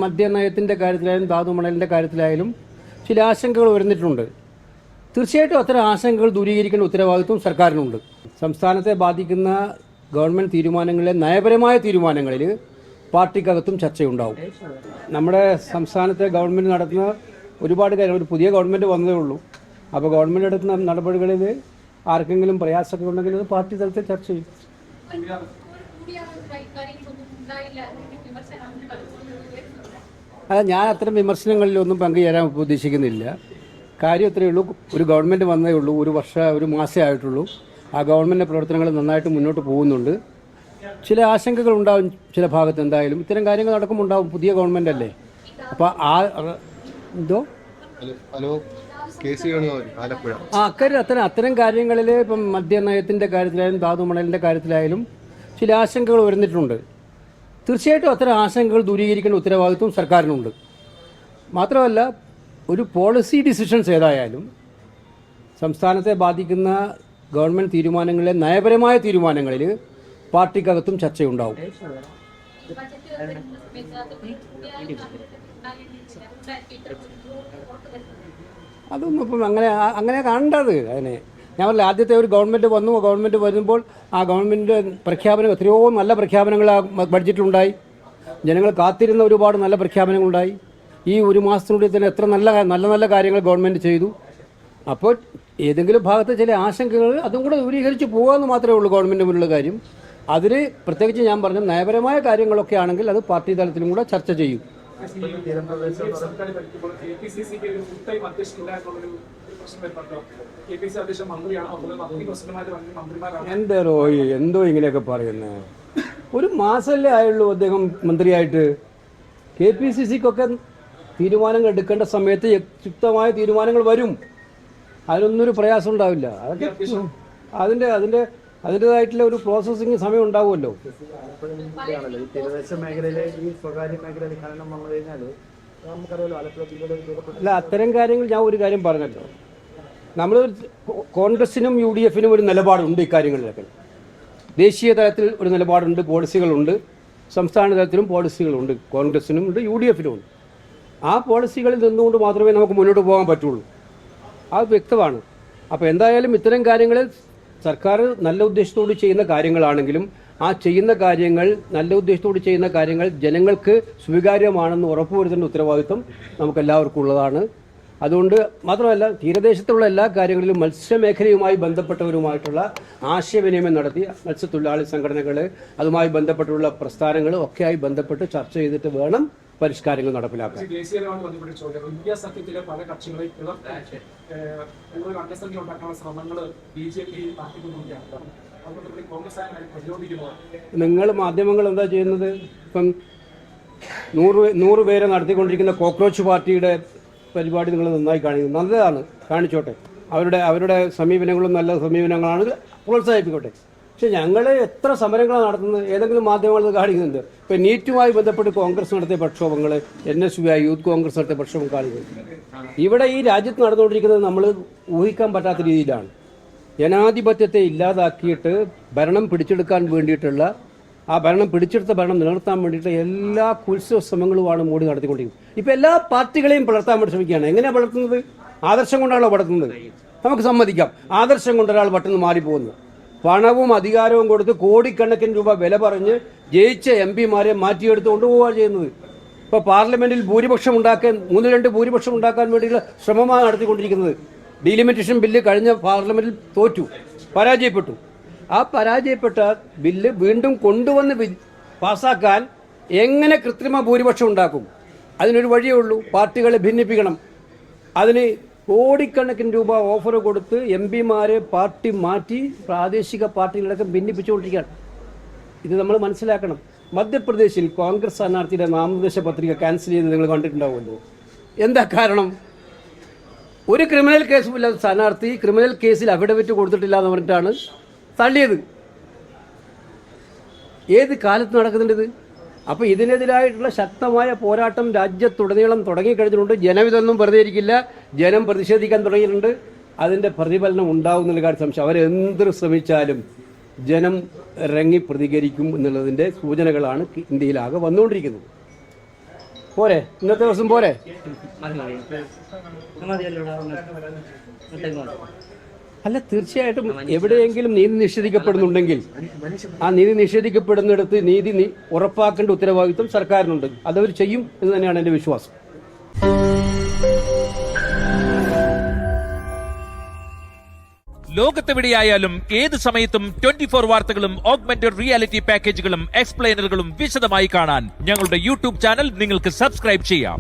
മദ്യനയത്തിൻ്റെ കാര്യത്തിലായാലും ധാതുമണലിൻ്റെ കാര്യത്തിലായാലും ചില ആശങ്കകൾ ഉയർന്നിട്ടുണ്ട്. തീർച്ചയായിട്ടും അത്തരം ആശങ്കകൾ ദൂരീകരിക്കേണ്ട ഉത്തരവാദിത്വം സർക്കാരിനുണ്ട്. സംസ്ഥാനത്തെ ബാധിക്കുന്ന ഗവൺമെൻറ് തീരുമാനങ്ങളിലെ നയപരമായ തീരുമാനങ്ങളിൽ പാർട്ടിക്കകത്തും ചർച്ചയുണ്ടാവും. നമ്മുടെ സംസ്ഥാനത്തെ ഗവൺമെൻറ് നടത്തുന്ന ഒരുപാട് കാര്യങ്ങൾ, ഒരു പുതിയ ഗവൺമെൻറ് വന്നതേ ഉള്ളൂ. അപ്പോൾ ഗവൺമെൻറ് എടുക്കുന്ന നടപടികളിൽ ആർക്കെങ്കിലും പ്രയാസമൊക്കെ ഉണ്ടെങ്കിൽ അത് പാർട്ടി തലത്തിൽ ചർച്ച ചെയ്യും. അല്ല, ഞാൻ അത്തരം വിമർശനങ്ങളിലൊന്നും പങ്കുചേരാൻ ഉദ്ദേശിക്കുന്നില്ല. കാര്യം ഇത്രയേ ഉള്ളൂ, ഒരു ഗവൺമെൻറ് വന്നേ ഉള്ളൂ, ഒരു മാസമേ ആയിട്ടുള്ളൂ. ആ ഗവൺമെൻറ് പ്രവർത്തനങ്ങൾ നന്നായിട്ട് മുന്നോട്ട് പോകുന്നുണ്ട്. ചില ആശങ്കകൾ ഉണ്ടാവും ചില ഭാഗത്ത്. എന്തായാലും ഇത്തരം കാര്യങ്ങൾ നടക്കുമുണ്ടാവും. പുതിയ ഗവൺമെൻറ് അല്ലേ. അപ്പോൾ അത്തരം കാര്യങ്ങളിൽ ഇപ്പം മദ്യനയത്തിൻ്റെ കാര്യത്തിലായാലും ധാതുമണലിൻ്റെ കാര്യത്തിലായാലും ചില ആശങ്കകൾ ഉയർന്നിട്ടുണ്ട്. തീർച്ചയായിട്ടും അത്തരം ആശങ്കകൾ ദൂരീകരിക്കേണ്ട ഉത്തരവാദിത്വം സർക്കാരിനുണ്ട്. മാത്രമല്ല, ഒരു പോളിസി ഡിസിഷൻസ് ഏതായാലും സംസ്ഥാനത്തെ ബാധിക്കുന്ന ഗവൺമെൻറ് തീരുമാനങ്ങളിലെ നയപരമായ തീരുമാനങ്ങളിൽ പാർട്ടിക്കകത്തും ചർച്ചയുണ്ടാവും. അതൊന്നും ഇപ്പം അങ്ങനെ കാണേണ്ടത്. അതിനെ ഞാൻ പറഞ്ഞില്ല, ആദ്യത്തെ ഒരു ഗവൺമെൻറ് വന്നു. ഗവൺമെൻറ് വരുമ്പോൾ ആ ഗവൺമെൻറ് പ്രഖ്യാപനം എത്രയോ നല്ല പ്രഖ്യാപനങ്ങൾ ആ ബഡ്ജറ്റിലുണ്ടായി. ജനങ്ങൾ കാത്തിരുന്ന ഒരുപാട് നല്ല പ്രഖ്യാപനങ്ങളുണ്ടായി. ഈ ഒരു മാസത്തിനുള്ളിൽ തന്നെ എത്ര നല്ല കാര്യങ്ങൾ ഗവൺമെൻറ് ചെയ്തു. അപ്പോൾ ഏതെങ്കിലും ഭാഗത്ത് ചില ആശങ്കകൾ അതും കൂടെ ദൂരീകരിച്ച് പോകാമെന്ന് മാത്രമേ ഉള്ളൂ ഗവൺമെൻറ് മുന്നിലുള്ള കാര്യം. അതിന് പ്രത്യേകിച്ച് ഞാൻ പറഞ്ഞ നയപരമായ കാര്യങ്ങളൊക്കെ ആണെങ്കിൽ അത് പാർട്ടി തലത്തിലും കൂടെ ചർച്ച ചെയ്യും. എന്തോ ഇങ്ങനെയൊക്കെ പറയുന്നത്. ഒരു മാസമല്ലേ ആയുള്ളൂ അദ്ദേഹം മന്ത്രിയായിട്ട്. KPCCക്കൊക്കെ തീരുമാനങ്ങൾ എടുക്കേണ്ട സമയത്ത് യുക്തമായ തീരുമാനങ്ങൾ വരും. അതിനൊന്നൊരു പ്രയാസം ഉണ്ടാവില്ല. അതൊക്കെ അതിൻ്റെതായിട്ടുള്ള ഒരു പ്രോസസ്സിങ് സമയം ഉണ്ടാവുമല്ലോ. അല്ല, അത്തരം കാര്യങ്ങൾ ഞാൻ ഒരു കാര്യം പറഞ്ഞല്ലോ. നമ്മൾ കോൺഗ്രസിനും UDFനും ഒരു നിലപാടുണ്ട് ഇക്കാര്യങ്ങളിലൊക്കെ. ദേശീയ തലത്തിൽ ഒരു നിലപാടുണ്ട്, പോളിസികളുണ്ട്. സംസ്ഥാന തലത്തിലും പോളിസികളുണ്ട്. കോൺഗ്രസിനും ഉണ്ട്, UDFനും ഉണ്ട്. ആ പോളിസികളിൽ നിന്നുകൊണ്ട് മാത്രമേ നമുക്ക് മുന്നോട്ട് പോകാൻ പറ്റുള്ളൂ. അത് വ്യക്തമാണ്. അപ്പോൾ എന്തായാലും ഇത്തരം കാര്യങ്ങളിൽ സർക്കാർ നല്ല ഉദ്ദേശത്തോട് ചെയ്യുന്ന കാര്യങ്ങളാണെങ്കിലും ആ ചെയ്യുന്ന കാര്യങ്ങൾ, നല്ല ഉദ്ദേശത്തോട് ചെയ്യുന്ന കാര്യങ്ങൾ ജനങ്ങൾക്ക് സ്വീകാര്യമാണെന്ന് ഉറപ്പുവരുത്തേണ്ട ഉത്തരവാദിത്വം നമുക്കെല്ലാവർക്കും ഉള്ളതാണ്. അതുകൊണ്ട് മാത്രമല്ല, തീരദേശത്തുള്ള എല്ലാ കാര്യങ്ങളിലും മത്സ്യമേഖലയുമായി ബന്ധപ്പെട്ടവരുമായിട്ടുള്ള ആശയവിനിമയം നടത്തി മത്സ്യത്തൊഴിലാളി സംഘടനകൾ, അതുമായി ബന്ധപ്പെട്ടുള്ള പ്രസ്ഥാനങ്ങൾ ഒക്കെയായി ബന്ധപ്പെട്ട് ചർച്ച ചെയ്തിട്ട് വേണം പരിഷ്കാരങ്ങൾ നടപ്പിലാക്കാൻ. നിങ്ങൾ മാധ്യമങ്ങൾ എന്താ ചെയ്യുന്നത്? ഇപ്പം 100 പേരെ നടത്തിക്കൊണ്ടിരിക്കുന്ന കോക്രോച്ച് പാർട്ടിയുടെ പരിപാടി നിങ്ങൾ നന്നായി കാണിക്കുന്നു. നല്ലതാണ്, കാണിച്ചോട്ടെ. അവരുടെ സമീപനങ്ങളും നല്ല സമീപനങ്ങളാണ്, പ്രോത്സാഹിപ്പിക്കട്ടെ. പക്ഷെ ഞങ്ങൾ എത്ര സമരങ്ങളാണ് നടത്തുന്നത്? ഏതെങ്കിലും മാധ്യമങ്ങൾ കാണിക്കുന്നുണ്ട്. ഇപ്പം നീറ്റുമായി ബന്ധപ്പെട്ട് കോൺഗ്രസ് നടത്തിയ പ്രക്ഷോഭങ്ങൾ, NSUI യൂത്ത് കോൺഗ്രസ് നടത്തിയ പ്രക്ഷോഭം കാണിക്കുന്നത്. ഇവിടെ ഈ രാജ്യത്ത് നടന്നുകൊണ്ടിരിക്കുന്നത് നമ്മൾ ഊഹിക്കാൻ പറ്റാത്ത രീതിയിലാണ്. ജനാധിപത്യത്തെ ഇല്ലാതാക്കിയിട്ട് ഭരണം പിടിച്ചെടുക്കാൻ വേണ്ടിയിട്ടുള്ള, ആ പിടിച്ചെടുത്ത ഭരണം നിലനിർത്താൻ വേണ്ടിയിട്ട് എല്ലാ കുത്സവ ശ്രമങ്ങളുമാണ് മോഡി നടത്തിക്കൊണ്ടിരിക്കുന്നത്. ഇപ്പം എല്ലാ പാർട്ടികളെയും വളർത്താൻ വേണ്ടി ശ്രമിക്കുകയാണ്. എങ്ങനെയാണ് വളർത്തുന്നത്? ആദർശം കൊണ്ടാണല്ലോ വളർത്തുന്നത്. നമുക്ക് സമ്മതിക്കാം, ആദർശം കൊണ്ട് ഒരാൾ പെട്ടെന്ന് മാറിപ്പോകുന്നു. പണവും അധികാരവും കൊടുത്ത് കോടിക്കണക്കിന് രൂപ വില പറഞ്ഞ് ജയിച്ച MP മാരെ മാറ്റിയെടുത്ത് കൊണ്ടുപോവുക ചെയ്യുന്നത്. ഇപ്പോൾ പാർലമെന്റിൽ ഭൂരിപക്ഷം ഉണ്ടാക്കാൻ 3-2 ഭൂരിപക്ഷം ഉണ്ടാക്കാൻ വേണ്ടിയുള്ള ശ്രമമാണ് നടത്തിക്കൊണ്ടിരിക്കുന്നത്. ഡീലിമിറ്റേഷൻ ബില്ല് കഴിഞ്ഞ പാർലമെന്റിൽ പരാജയപ്പെട്ടു. ആ പരാജയപ്പെട്ട ബില്ല് വീണ്ടും കൊണ്ടുവന്ന് പാസ്സാക്കാൻ എങ്ങനെ കൃത്രിമ ഭൂരിപക്ഷം ഉണ്ടാക്കും? അതിനൊരു വഴിയേ ഉള്ളൂ, പാർട്ടികളെ ഭിന്നിപ്പിക്കണം. അതിന് കോടിക്കണക്കിന് രൂപ ഓഫർ കൊടുത്ത് MP മാരെ പാർട്ടി മാറ്റി പ്രാദേശിക പാർട്ടികളൊക്കെ ഭിന്നിപ്പിച്ചുകൊണ്ടിരിക്കുകയാണ്. ഇത് നമ്മൾ മനസ്സിലാക്കണം. മധ്യപ്രദേശിൽ കോൺഗ്രസ് സ്ഥാനാർത്ഥിയുടെ നാമനിർദ്ദേശ പത്രിക ക്യാൻസൽ ചെയ്ത് നിങ്ങൾ കണ്ടിട്ടുണ്ടാവുമല്ലോ. എന്താ കാരണം? ഒരു ക്രിമിനൽ കേസുമില്ലാത്ത സ്ഥാനാർത്ഥി ക്രിമിനൽ കേസിൽ അഫിഡവിറ്റ് കൊടുത്തിട്ടില്ല എന്ന് പറഞ്ഞിട്ടാണ് തള്ളിയത്. ഏത് കാലത്ത് നടക്കുന്നുണ്ട്? അപ്പോൾ ഇതിനെതിരായിട്ടുള്ള ശക്തമായ പോരാട്ടം രാജ്യത്തുടനീളം തുടങ്ങിക്കഴിഞ്ഞിട്ടുണ്ട്. ജനമിതൊന്നും വെറുതെ ഇരിക്കില്ല. ജനം പ്രതിഷേധിക്കാൻ തുടങ്ങിയിട്ടുണ്ട്. അതിൻ്റെ പ്രതിഫലനം ഉണ്ടാകുന്ന കാര്യം സംശയം. അവരെന്ത് ശ്രമിച്ചാലും ജനം ഇറങ്ങി പ്രതികരിക്കും എന്നുള്ളതിൻ്റെ സൂചനകളാണ് ഇന്ത്യയിലാകെ വന്നുകൊണ്ടിരിക്കുന്നത്. പോരെ, ഇന്നത്തെ ദിവസം പോരെ? അല്ല, തീർച്ചയായിട്ടും എവിടെയെങ്കിലും നീതി നിഷേധിക്കപ്പെടുന്നുണ്ടെങ്കിൽ ആ നീതി നിഷേധിക്കപ്പെടുന്നിടത്ത് നീതി ഉറപ്പാക്കേണ്ട ഉത്തരവാദിത്വം സർക്കാരിനുണ്ട്. അതവർ ചെയ്യും എന്ന് തന്നെയാണ് എൻ്റെ വിശ്വാസം. ലോകത്തെവിടെയായാലും ഏത് സമയത്തും 24 വാർത്തകളും ഓഗ്മെന്റഡ് റിയാലിറ്റി പാക്കേജുകളും എക്സ്പ്ലെയിനറുകളും വിശദമായി കാണാൻ ഞങ്ങളുടെ യൂട്യൂബ് ചാനൽ നിങ്ങൾക്ക് സബ്സ്ക്രൈബ് ചെയ്യാം.